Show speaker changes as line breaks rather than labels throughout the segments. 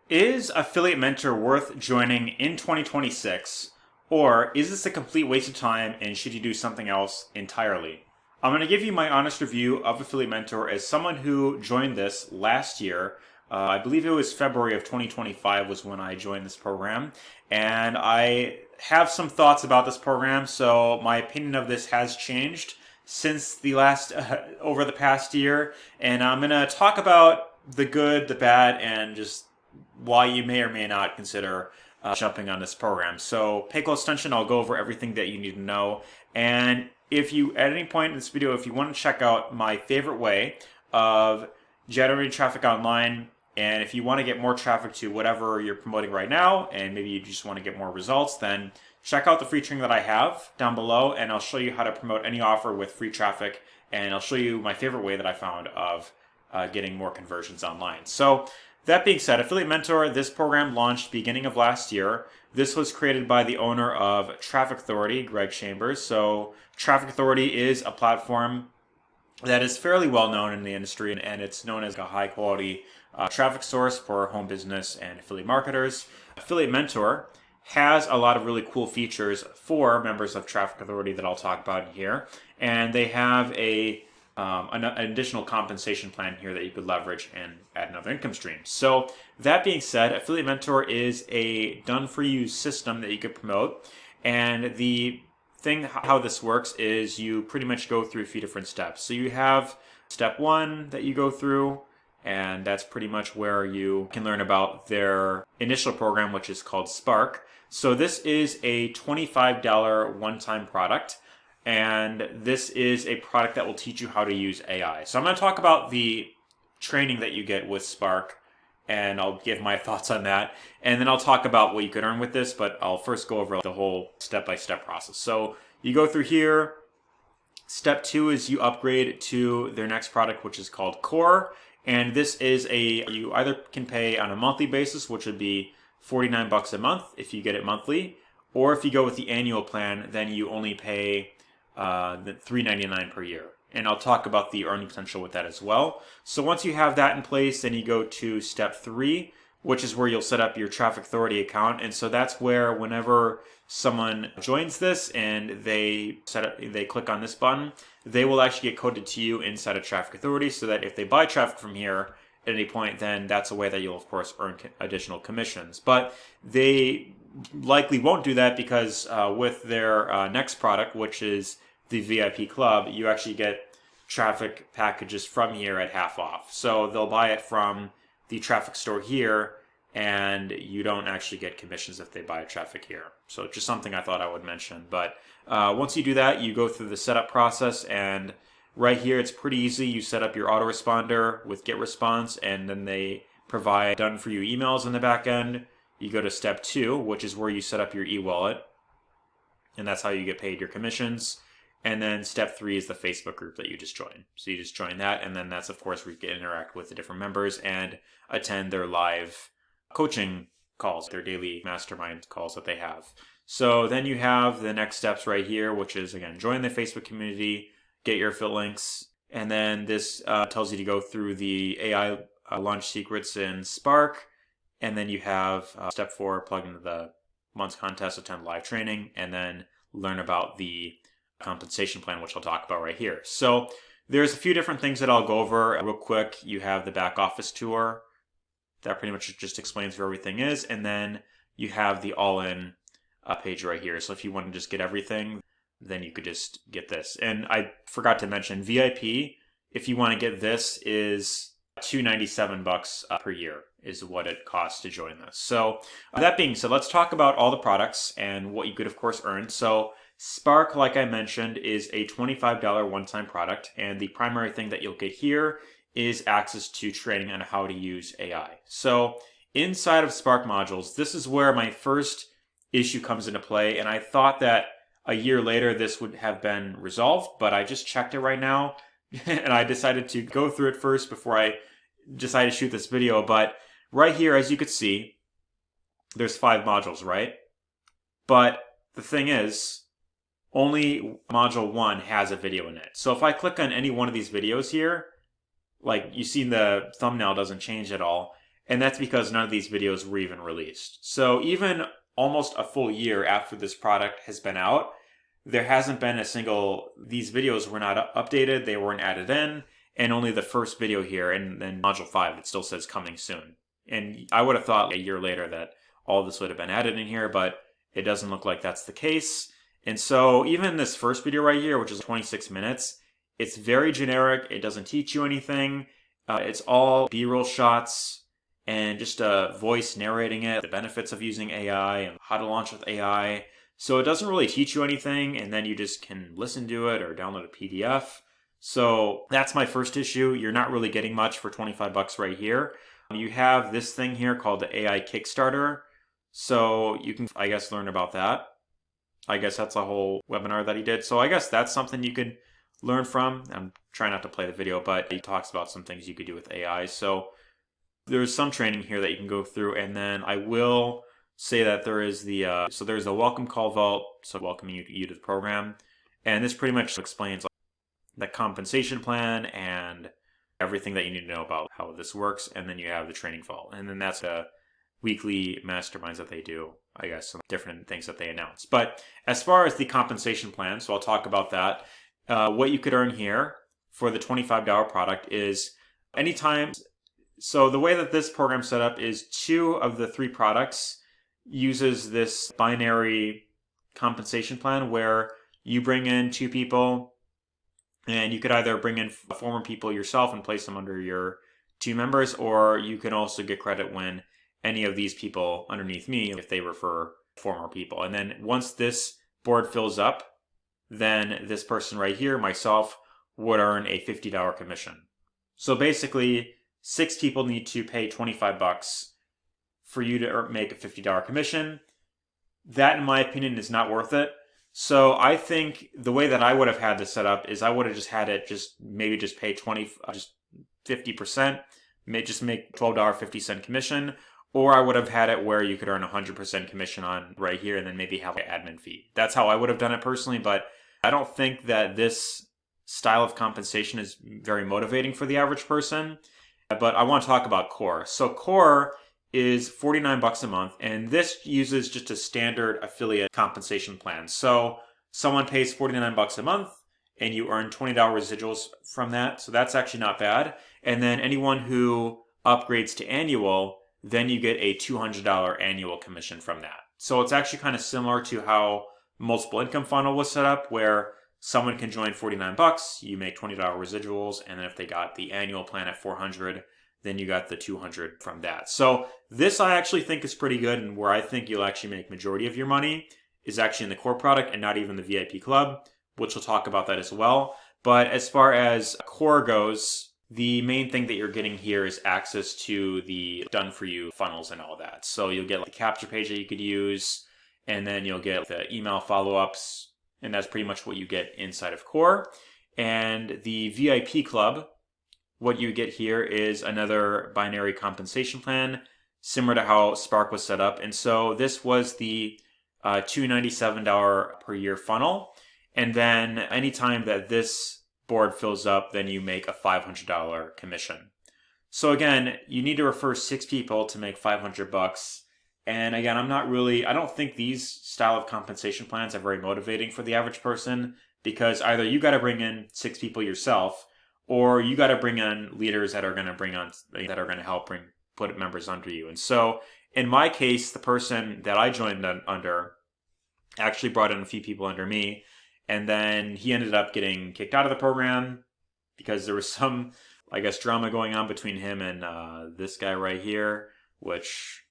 Is Affiliate Mentor worth joining in 2026, or is this a complete waste of time and should you do something else entirely? I'm going to give you my honest review of Affiliate Mentor as someone who joined this last year. I believe it was February of 2025 was when I joined this program, and I have some thoughts about this program, so my opinion of this has changed since the last over the past year, and I'm going to talk about the good, the bad, and just why you may or may not consider jumping on this program. So pay close attention. I'll go over everything that you need to know. And if you, at any point in this video, if you want to check out my favorite way of generating traffic online, and if you want to get more traffic to whatever you're promoting right now, and maybe you just want to get more results, then check out the free training that I have down below, and I'll show you how to promote any offer with free traffic, and I'll show you my favorite way that I found of getting more conversions online. So that being said, Affiliate Mentor, this program launched beginning of last year. This was created by the owner of Traffic Authority, Greg Chambers. So Traffic Authority is a platform that is fairly well known in the industry, and it's known as a high quality traffic source for home business and affiliate marketers. Affiliate Mentor has a lot of really cool features for members of Traffic Authority that I'll talk about here. And they have an additional compensation plan here that you could leverage and add another income stream. So that being said, Affiliate Mentor is a done-for-you system that you could promote. And the thing how this works is you pretty much go through a few different steps. So you have step one that you go through, and that's pretty much where you can learn about their initial program, which is called Spark. So this is a $25 one-time product. And this is a product that will teach you how to use AI. So I'm going to talk about the training that you get with Spark, and I'll give my thoughts on that. And then I'll talk about what you could earn with this, but I'll first go over the whole step-by-step process. So you go through here. Step two is you upgrade to their next product, which is called Core. And this is you either can pay on a monthly basis, which would be $49 a month if you get it monthly. Or if you go with the annual plan, then you only pay the $3.99 per year. And I'll talk about the earning potential with that as well. So once you have that in place, then you go to step three, which is where you'll set up your Traffic Authority account. And so that's where whenever someone joins this and they click on this button, they will actually get coded to you inside of Traffic Authority, so that if they buy traffic from here at any point, then that's a way that you'll of course earn additional commissions. But they likely won't do that because with their next product, which is the VIP Club, you actually get traffic packages from here at half off. So they'll buy it from the traffic store here, and you don't actually get commissions if they buy traffic here. So just something I thought I would mention. But once you do that, you go through the setup process, and right here it's pretty easy. You set up your autoresponder with GetResponse, and then they provide done-for-you emails in the back end. You go to step two, which is where you set up your e-wallet, and that's how you get paid your commissions. And then step three is the Facebook group that you just joined. So you just join that, and then that's, of course, where you can interact with the different members and attend their live coaching calls, their daily mastermind calls that they have. So then you have the next steps right here, which is, again, join the Facebook community, get your affiliate links, and then this tells you to go through the AI launch secrets in Spark. And then you have step four, plug into the month's contest, attend live training, and then learn about the compensation plan, which I'll talk about right here. So there's a few different things that I'll go over real quick. You have the back office tour. That pretty much just explains where everything is. And then you have the all-in page right here. So if you want to just get everything, then you could just get this. And I forgot to mention VIP, if you want to get this, is $297 per year is what it costs to join this. So that being said, let's talk about all the products and what you could of course earn. So Spark, like I mentioned, is a $25 one-time product, and the primary thing that you'll get here is access to training on how to use AI. So inside of Spark modules, this is where my first issue comes into play, and I thought that a year later this would have been resolved, but I just checked it right now, and I decided to go through it first before I decided to shoot this video. But right here, as you could see, there's 5 modules, right? But the thing is, only module 1 has a video in it. So if I click on any one of these videos here, like you see the thumbnail doesn't change at all. And that's because none of these videos were even released. So even almost a full year after this product has been out, there hasn't been a single, these videos were not updated, they weren't added in, and only the first video here, and then Module 5, it still says coming soon. And I would have thought a year later that all this would have been added in here, but it doesn't look like that's the case. And so even this first video right here, which is 26 minutes, it's very generic, it doesn't teach you anything, it's all B-roll shots, and just a voice narrating it, the benefits of using AI, and how to launch with AI. So it doesn't really teach you anything, and then you just can listen to it or download a PDF. So that's my first issue. You're not really getting much for 25 bucks right here. You have this thing here called the AI Kickstarter. So you can, I guess, learn about that. I guess that's a whole webinar that he did. So I guess that's something you could learn from. I'm trying not to play the video, but he talks about some things you could do with AI. So there's some training here that you can go through, and then I will say that there is the so there's a welcome call vault, so welcoming you to the program, and this pretty much explains the compensation plan and everything that you need to know about how this works. And then you have the training vault, and then that's the weekly masterminds that they do, I guess, some different things that they announce. But as far as the compensation plan, so I'll talk about that. What you could earn here for the $25 product is anytime. So the way that this program's set up is 2 of the 3 products uses this binary compensation plan where you bring in 2 people, and you could either bring in former people yourself and place them under your 2 members, or you can also get credit when any of these people underneath me, if they refer former people. And then once this board fills up, then this person right here, myself, would earn a $50 commission. So basically, 6 people need to pay 25 bucks for you to make a $50 commission. That, in my opinion, is not worth it. So I think the way that I would have had this set up is I would have just had it maybe just pay 50%, just make $12.50 commission, or I would have had it where you could earn 100% commission on right here and then maybe have an admin fee. That's how I would have done it personally, but I don't think that this style of compensation is very motivating for the average person. But I want to talk about Core. So Core is 49 bucks a month, and this uses just a standard affiliate compensation plan. So someone pays 49 bucks a month, and you earn $20 residuals from that. So that's actually not bad. And then anyone who upgrades to annual, then you get a $200 annual commission from that. So it's actually kind of similar to how Multiple Income Funnel was set up, where someone can join 49 bucks, you make $20 residuals, and then if they got the annual plan at 400, then you got the 200 from that. So this I actually think is pretty good, and where I think you'll actually make majority of your money is actually in the Core product and not even the VIP Club, which we'll talk about that as well. But as far as Core goes, the main thing that you're getting here is access to the done-for-you funnels and all that. So you'll get like the capture page that you could use, and then you'll get the email follow-ups, and that's pretty much what you get inside of Core. And the VIP Club, what you get here is another binary compensation plan, similar to how Spark was set up. And so this was the $297 per year funnel. And then anytime that this board fills up, then you make a $500 commission. So again, you need to refer 6 people to make 500 bucks. And again, I don't think these style of compensation plans are very motivating for the average person, because either you got to bring in 6 people yourself, or you got to bring in leaders that are going to help put members under you. And so in my case, the person that I joined under actually brought in a few people under me, and then he ended up getting kicked out of the program because there was some, I guess, drama going on between him and this guy right here, which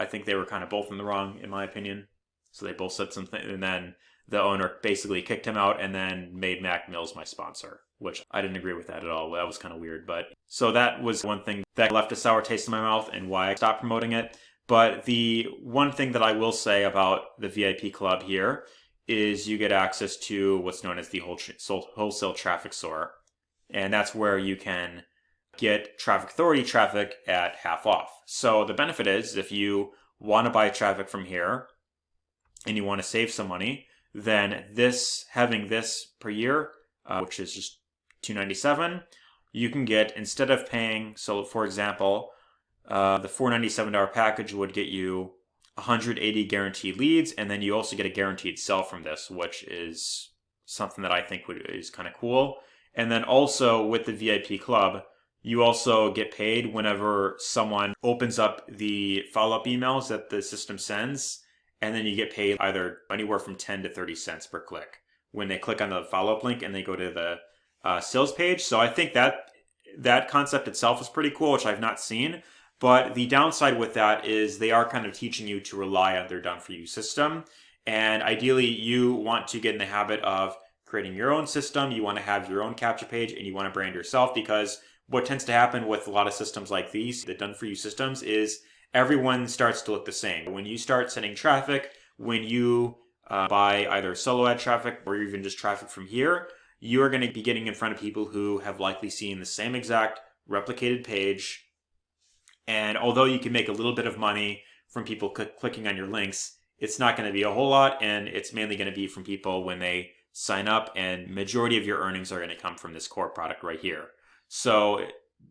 I think they were kind of both in the wrong, in my opinion. So they both said something, and then the owner basically kicked him out and then made Mac Mills my sponsor, which I didn't agree with that at all. That was kind of weird. But so that was one thing that left a sour taste in my mouth and why I stopped promoting it. But the one thing that I will say about the VIP Club here is you get access to what's known as the wholesale traffic store. And that's where you can get Traffic Authority traffic at half off. So the benefit is if you want to buy traffic from here and you want to save some money, then having this per year, which is just $297, you can get, instead of paying, so for example, The $497 package would get you 180 guaranteed leads, and then you also get a guaranteed sell from this, which is something that I think is kind of cool. And then also with the VIP club, you also get paid whenever someone opens up the follow-up emails that the system sends, and then you get paid either anywhere from 10 to 30 cents per click when they click on the follow-up link and they go to the sales page. So I think that concept itself is pretty cool, which I've not seen. But the downside with that is they are kind of teaching you to rely on their done-for-you system. And ideally, you want to get in the habit of creating your own system. You want to have your own capture page, and you want to brand yourself, because what tends to happen with a lot of systems like these, the done-for-you systems, is everyone starts to look the same. When you start sending traffic, when you buy either solo ad traffic or even just traffic from here, you are going to be getting in front of people who have likely seen the same exact replicated page. And although you can make a little bit of money from people clicking on your links, it's not going to be a whole lot, and it's mainly going to be from people when they sign up, and majority of your earnings are going to come from this core product right here. So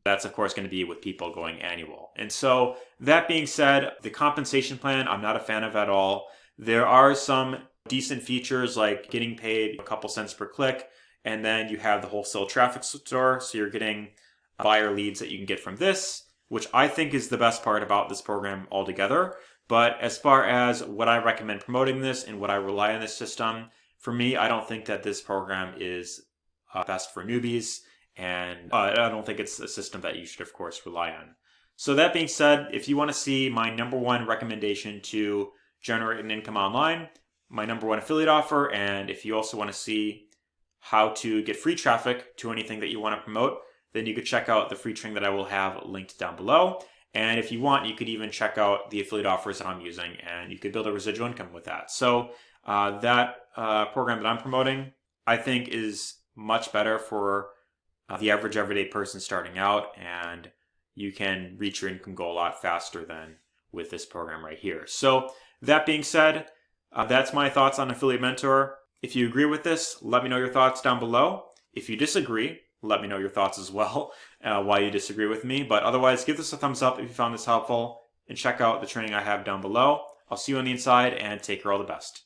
that's of course going to be with people going annual. And so that being said, the compensation plan, I'm not a fan of at all. There are some decent features like getting paid a couple cents per click, and then you have the wholesale traffic store. So you're getting buyer leads that you can get from this, which I think is the best part about this program altogether. But as far as what I recommend promoting this and what I rely on this system, for me, I don't think that this program is best for newbies. And I don't think it's a system that you should, of course, rely on. So that being said, if you want to see my #1 recommendation to generate an income online, my #1 affiliate offer, and if you also want to see how to get free traffic to anything that you want to promote, then you could check out the free training that I will have linked down below. And if you want, you could even check out the affiliate offers that I'm using, and you could build a residual income with that. So that program that I'm promoting, I think, is much better for the average everyday person starting out, and you can reach your income goal a lot faster than with this program right here. So that being said, that's my thoughts on Affiliate Mentor. If you agree with this, let me know your thoughts down below. If you disagree, let me know your thoughts as well, why you disagree with me. But otherwise, give this a thumbs up if you found this helpful, and check out the training I have down below. I'll see you on the inside, and take care, all the best.